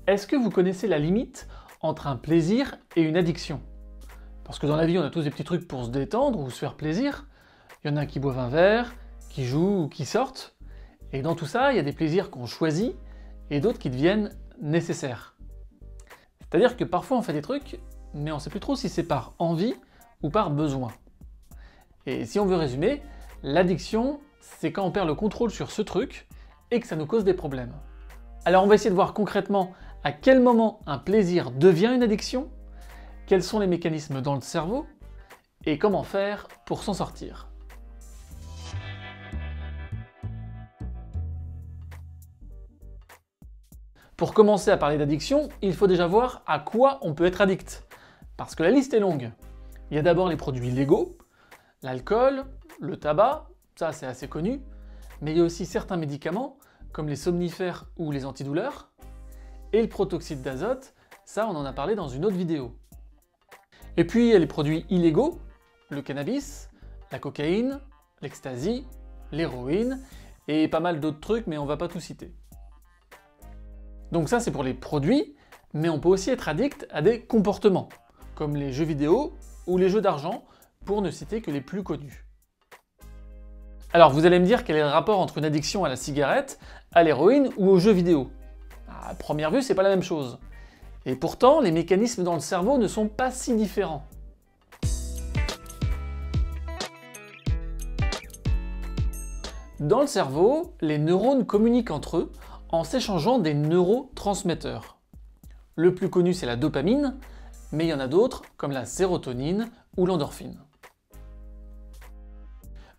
Est-ce que vous connaissez la limite entre un plaisir et une addiction? Parce que dans la vie, on a tous des petits trucs pour se détendre ou se faire plaisir. Il y en a qui boivent un verre, qui jouent ou qui sortent. Et dans tout ça, il y a des plaisirs qu'on choisit et d'autres qui deviennent nécessaires. C'est-à-dire que parfois on fait des trucs, mais on ne sait plus trop si c'est par envie ou par besoin. Et si on veut résumer, l'addiction, c'est quand on perd le contrôle sur ce truc et que ça nous cause des problèmes. Alors on va essayer de voir concrètement à quel moment un plaisir devient une addiction, quels sont les mécanismes dans le cerveau et comment faire pour s'en sortir. Pour commencer à parler d'addiction, il faut déjà voir à quoi on peut être addict. Parce que la liste est longue. Il y a d'abord les produits légaux, l'alcool, le tabac, ça c'est assez connu, mais il y a aussi certains médicaments, comme les somnifères ou les antidouleurs, et le protoxyde d'azote, ça on en a parlé dans une autre vidéo. Et puis il y a les produits illégaux, le cannabis, la cocaïne, l'ecstasy, l'héroïne, et pas mal d'autres trucs, mais on va pas tout citer. Donc ça c'est pour les produits, mais on peut aussi être addict à des comportements, comme les jeux vidéo ou les jeux d'argent, pour ne citer que les plus connus. Alors vous allez me dire quel est le rapport entre une addiction à la cigarette, à l'héroïne ou aux jeux vidéo? À première vue, c'est pas la même chose. Et pourtant, les mécanismes dans le cerveau ne sont pas si différents. Dans le cerveau, les neurones communiquent entre eux en s'échangeant des neurotransmetteurs. Le plus connu, c'est la dopamine, mais il y en a d'autres, comme la sérotonine ou l'endorphine.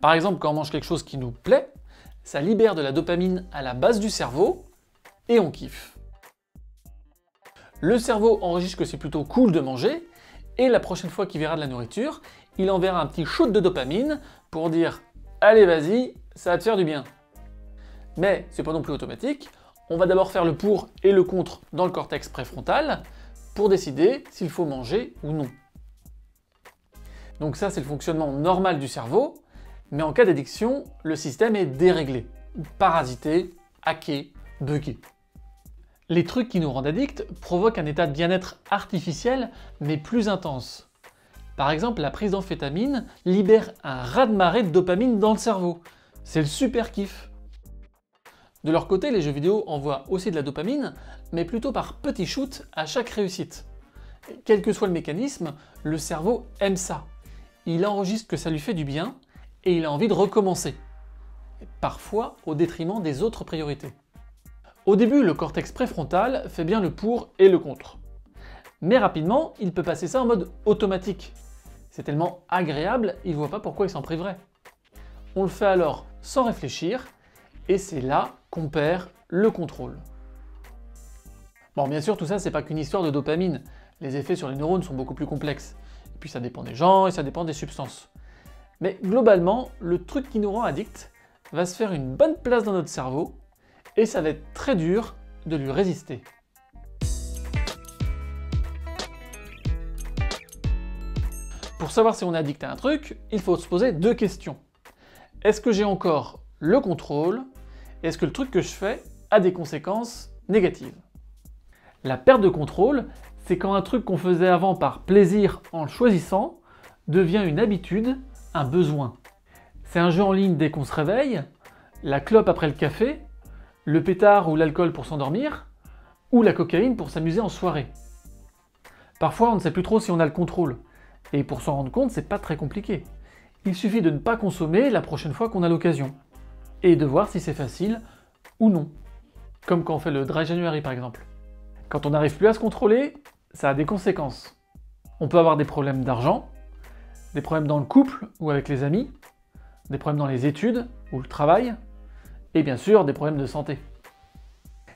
Par exemple, quand on mange quelque chose qui nous plaît, ça libère de la dopamine à la base du cerveau, et on kiffe. Le cerveau enregistre que c'est plutôt cool de manger, et la prochaine fois qu'il verra de la nourriture, il enverra un petit shoot de dopamine pour dire « Allez vas-y, ça va te faire du bien ». Mais c'est pas non plus automatique, on va d'abord faire le pour et le contre dans le cortex préfrontal pour décider s'il faut manger ou non. Donc ça c'est le fonctionnement normal du cerveau, mais en cas d'addiction, le système est déréglé, parasité, hacké, buggé. Les trucs qui nous rendent addicts provoquent un état de bien-être artificiel, mais plus intense. Par exemple, la prise d'amphétamine libère un raz-de-marée de dopamine dans le cerveau. C'est le super kiff. De leur côté, les jeux vidéo envoient aussi de la dopamine, mais plutôt par petits shoots à chaque réussite. Et quel que soit le mécanisme, le cerveau aime ça. Il enregistre que ça lui fait du bien, et il a envie de recommencer. Et parfois au détriment des autres priorités. Au début, le cortex préfrontal fait bien le pour et le contre. Mais rapidement, il peut passer ça en mode automatique. C'est tellement agréable, il ne voit pas pourquoi il s'en priverait. On le fait alors sans réfléchir, et c'est là qu'on perd le contrôle. Bon, bien sûr, tout ça, c'est pas qu'une histoire de dopamine. Les effets sur les neurones sont beaucoup plus complexes. Et puis ça dépend des gens et ça dépend des substances. Mais globalement, le truc qui nous rend addict va se faire une bonne place dans notre cerveau, et ça va être très dur de lui résister. Pour savoir si on est addict à un truc, il faut se poser deux questions. Est-ce que j'ai encore le contrôle? Est-ce que le truc que je fais a des conséquences négatives? La perte de contrôle, c'est quand un truc qu'on faisait avant par plaisir en le choisissant devient une habitude, un besoin. C'est un jeu en ligne dès qu'on se réveille, la clope après le café, le pétard ou l'alcool pour s'endormir, ou la cocaïne pour s'amuser en soirée. Parfois, on ne sait plus trop si on a le contrôle, et pour s'en rendre compte, c'est pas très compliqué. Il suffit de ne pas consommer la prochaine fois qu'on a l'occasion, et de voir si c'est facile ou non. Comme quand on fait le Dry January par exemple. Quand on n'arrive plus à se contrôler, ça a des conséquences. On peut avoir des problèmes d'argent, des problèmes dans le couple ou avec les amis, des problèmes dans les études ou le travail, et bien sûr des problèmes de santé.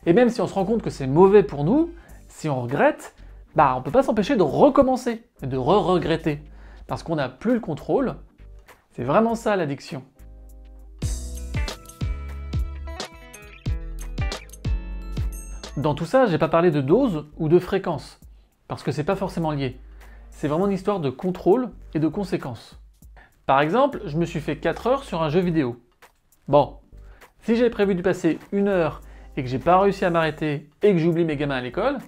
Et même si on se rend compte que c'est mauvais pour nous, si on regrette, on peut pas s'empêcher de recommencer, et de regretter, parce qu'on n'a plus le contrôle. C'est vraiment ça l'addiction. Dans tout ça, j'ai pas parlé de dose ou de fréquence, parce que c'est pas forcément lié. C'est vraiment une histoire de contrôle et de conséquences. Par exemple, je me suis fait 4 heures sur un jeu vidéo. Bon, si j'avais prévu de passer 1 heure et que j'ai pas réussi à m'arrêter et que j'oublie mes gamins à l'école,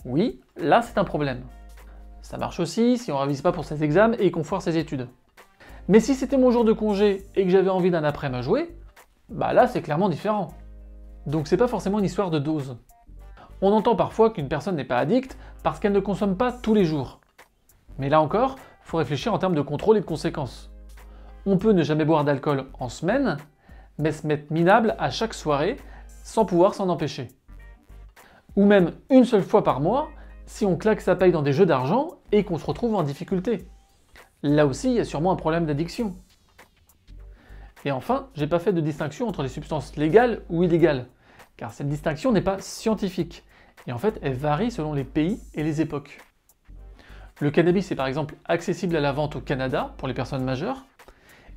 oui, là c'est un problème. Ça marche aussi si on révise pas pour ses examens et qu'on foire ses études. Mais si c'était mon jour de congé et que j'avais envie d'un après-midi à jouer, bah là c'est clairement différent. Donc c'est pas forcément une histoire de dose. On entend parfois qu'une personne n'est pas addicte parce qu'elle ne consomme pas tous les jours. Mais là encore, il faut réfléchir en termes de contrôle et de conséquences. On peut ne jamais boire d'alcool en semaine, mais se mettre minable à chaque soirée sans pouvoir s'en empêcher. Ou même une seule fois par mois si on claque sa paye dans des jeux d'argent et qu'on se retrouve en difficulté. Là aussi, il y a sûrement un problème d'addiction. Et enfin, j'ai pas fait de distinction entre les substances légales ou illégales, car cette distinction n'est pas scientifique, et en fait, elle varie selon les pays et les époques. Le cannabis est par exemple accessible à la vente au Canada pour les personnes majeures,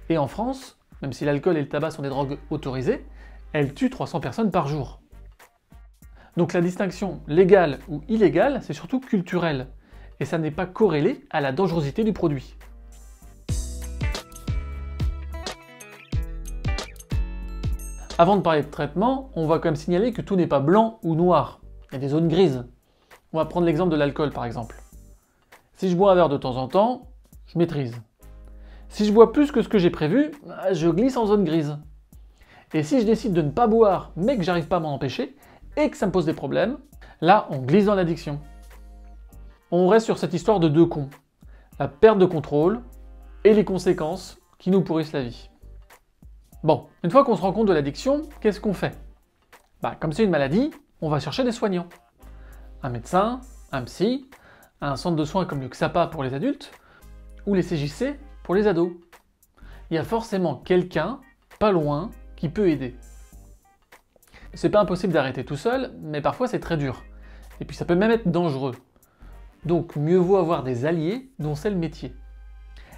et en France, même si l'alcool et le tabac sont des drogues autorisées, elles tuent 300 personnes par jour. Donc la distinction légale ou illégale, c'est surtout culturel, et ça n'est pas corrélé à la dangerosité du produit. Avant de parler de traitement, on va quand même signaler que tout n'est pas blanc ou noir. Il y a des zones grises. On va prendre l'exemple de l'alcool par exemple. Si je bois un verre de temps en temps, je maîtrise. Si je bois plus que ce que j'ai prévu, je glisse en zone grise. Et si je décide de ne pas boire, mais que j'arrive pas à m'en empêcher, et que ça me pose des problèmes, là on glisse dans l'addiction. On reste sur cette histoire de deux cons. La perte de contrôle et les conséquences qui nous pourrissent la vie. Bon, une fois qu'on se rend compte de l'addiction, qu'est-ce qu'on fait? Comme c'est une maladie, on va chercher des soignants. Un médecin, un psy, un centre de soins comme le XAPA pour les adultes, ou les CJC pour les ados. Il y a forcément quelqu'un, pas loin, qui peut aider. C'est pas impossible d'arrêter tout seul, mais parfois c'est très dur. Et puis ça peut même être dangereux. Donc mieux vaut avoir des alliés dont c'est le métier.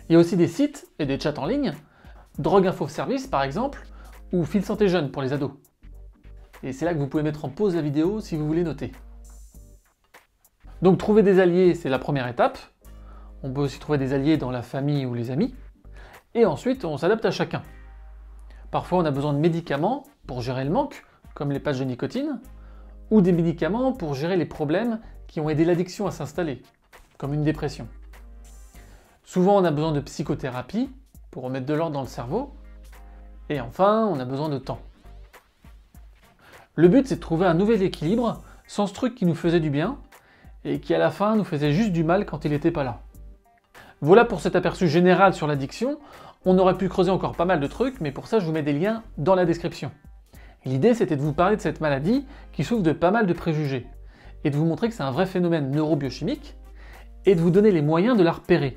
Il y a aussi des sites et des chats en ligne, Drogue Info Service par exemple, ou Fil Santé Jeune pour les ados. Et c'est là que vous pouvez mettre en pause la vidéo si vous voulez noter. Donc trouver des alliés, c'est la première étape. On peut aussi trouver des alliés dans la famille ou les amis. Et ensuite, on s'adapte à chacun. Parfois, on a besoin de médicaments pour gérer le manque, comme les patchs de nicotine, ou des médicaments pour gérer les problèmes qui ont aidé l'addiction à s'installer, comme une dépression. Souvent, on a besoin de psychothérapie pour remettre de l'ordre dans le cerveau. Et enfin, on a besoin de temps. Le but, c'est de trouver un nouvel équilibre sans ce truc qui nous faisait du bien et qui à la fin nous faisait juste du mal quand il n'était pas là. Voilà pour cet aperçu général sur l'addiction. On aurait pu creuser encore pas mal de trucs, mais pour ça je vous mets des liens dans la description. L'idée c'était de vous parler de cette maladie qui souffre de pas mal de préjugés, et de vous montrer que c'est un vrai phénomène neurobiochimique, et de vous donner les moyens de la repérer,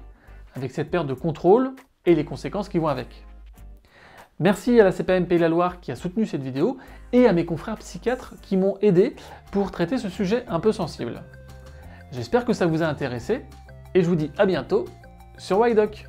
avec cette perte de contrôle et les conséquences qui vont avec. Merci à la CPAM Pays de la Loire qui a soutenu cette vidéo, et à mes confrères psychiatres qui m'ont aidé pour traiter ce sujet un peu sensible. J'espère que ça vous a intéressé, et je vous dis à bientôt sur WhyDoc.